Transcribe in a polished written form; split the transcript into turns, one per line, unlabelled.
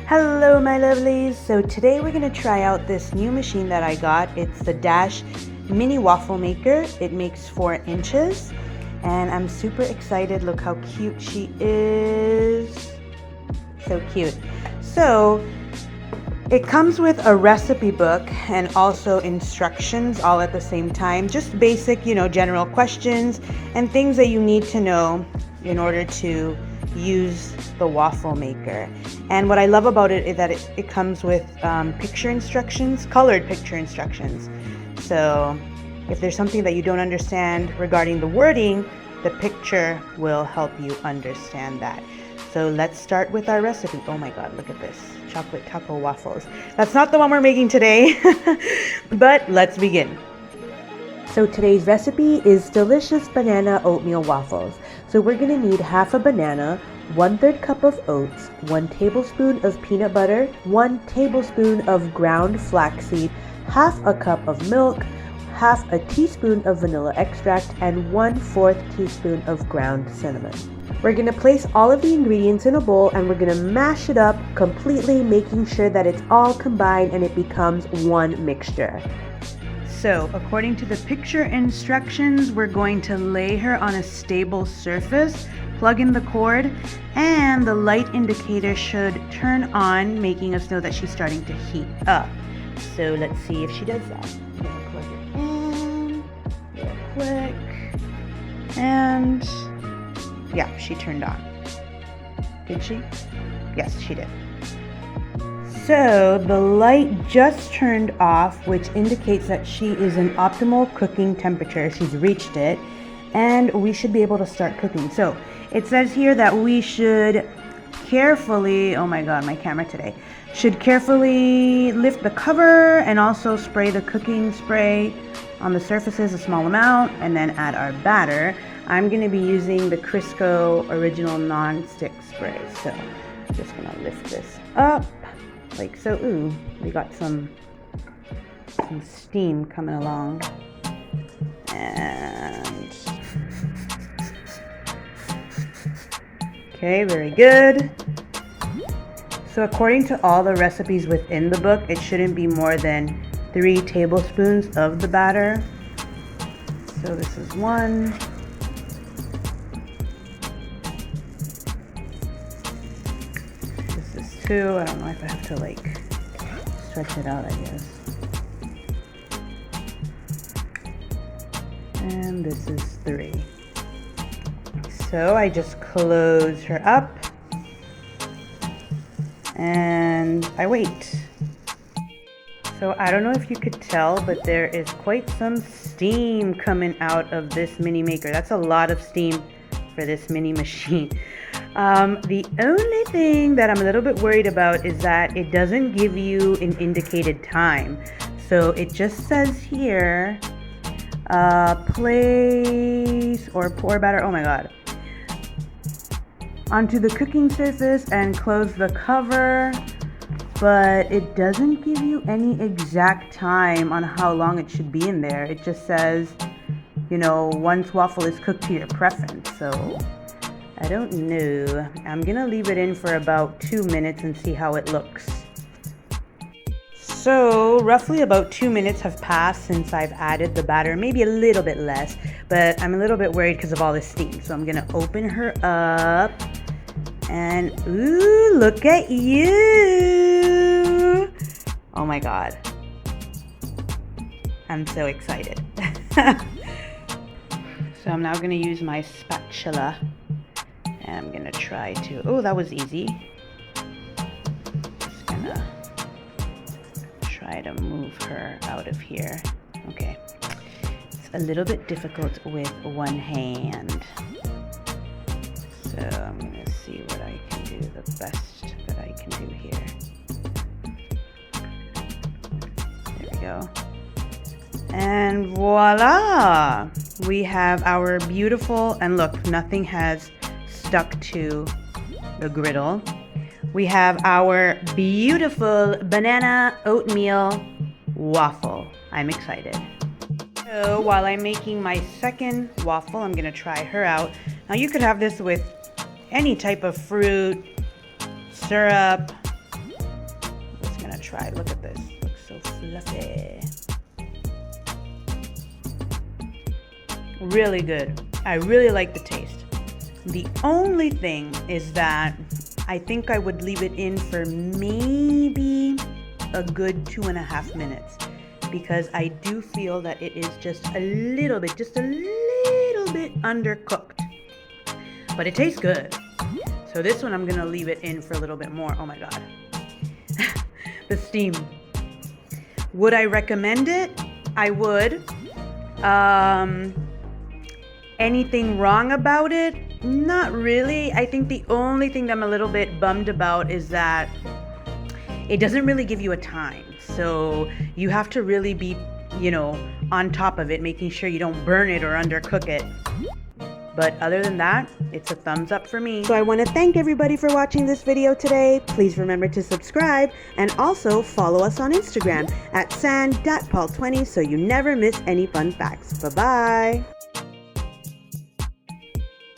Hello my lovelies. So today we're going to try out this new machine that I got. It's the Dash Mini Waffle Maker. It makes 4 inches and I'm super excited. Look how cute she is. So cute. So it comes with a recipe book and also instructions all at the same time. Just basic, general questions and things that you need to know in order to use the waffle maker. And what I love about it is that it comes with picture instructions, colored picture instructions. So if there's something that you don't understand regarding the wording, the picture will help you understand that. So let's start with our recipe. Oh my god, look at this. Chocolate taco waffles. That's not the one we're making today, but let's begin. So today's recipe is delicious banana oatmeal waffles. So we're going to need half a banana, 1/3 cup of oats, 1 tablespoon of peanut butter, 1 tablespoon of ground flaxseed, half a cup of milk, half a teaspoon of vanilla extract, and 1/4 teaspoon of ground cinnamon. We're going to place all of the ingredients in a bowl and we're going to mash it up completely, making sure that it's all combined and it becomes one mixture. So, according to the picture instructions, we're going to lay her on a stable surface, plug in the cord, and the light indicator should turn on, making us know that she's starting to heat up. So, let's see if she does that. I'm going to plug it in real quick. And yeah, she turned on. Did she? Yes, she did. So the light just turned off, which indicates that she is in optimal cooking temperature. She's reached it and we should be able to start cooking. So it says here that we should carefully, oh my god, my camera today, should carefully lift the cover and also spray the cooking spray on the surfaces, a small amount, and then add our batter. I'm going to be using the Crisco original non-stick spray. So I'm just going to lift this up. Like so. Ooh, we got some steam coming along. And okay, very good. So according to all the recipes within the book, it shouldn't be more than 3 tablespoons of the batter. So this is 1. This is 2. I don't know if I have to like stretch it out, I guess. And this is 3. So I just close her up and I wait. So I don't know if you could tell, but there is quite some steam coming out of this mini maker. That's a lot of steam for this mini machine. The only thing that I'm a little bit worried about is that it doesn't give you an indicated time. So it just says here, place or pour batter, oh my god, onto the cooking surface and close the cover. But it doesn't give you any exact time on how long it should be in there. It just says, once waffle is cooked to your preference. So I don't know. I'm gonna leave it in for about 2 minutes and see how it looks. So roughly about 2 minutes have passed since I've added the batter, maybe a little bit less, but I'm a little bit worried because of all this steam. So I'm gonna open her up and ooh, look at you. Oh my god. I'm so excited. So I'm now gonna use my spatula. And I'm gonna try to, oh, that was easy. Just gonna try to move her out of here. Okay. It's a little bit difficult with one hand. So I'm gonna see what I can do, the best that I can do here. There we go. And voila! We have our beautiful, and look, nothing has stuck to the griddle. We have our beautiful banana oatmeal waffle. I'm excited. So while I'm making my second waffle, I'm gonna try her out. Now you could have this with any type of fruit, syrup, try. Look at this. Looks so fluffy. Really good. I really like the taste. The only thing is that I think I would leave it in for maybe a good 2.5 minutes, because I do feel that it is just a little bit undercooked. But it tastes good. So this one I'm gonna leave it in for a little bit more. Oh my God. The steam. Would I recommend it? I would. Anything wrong about it? Not really. I think the only thing that I'm a little bit bummed about is that it doesn't really give you a time. So you have to really be, on top of it, making sure you don't burn it or undercook it. But other than that, it's a thumbs up for me. So I want to thank everybody for watching this video today. Please remember to subscribe and also follow us on Instagram at san.paul20 so you never miss any fun facts. Bye-bye.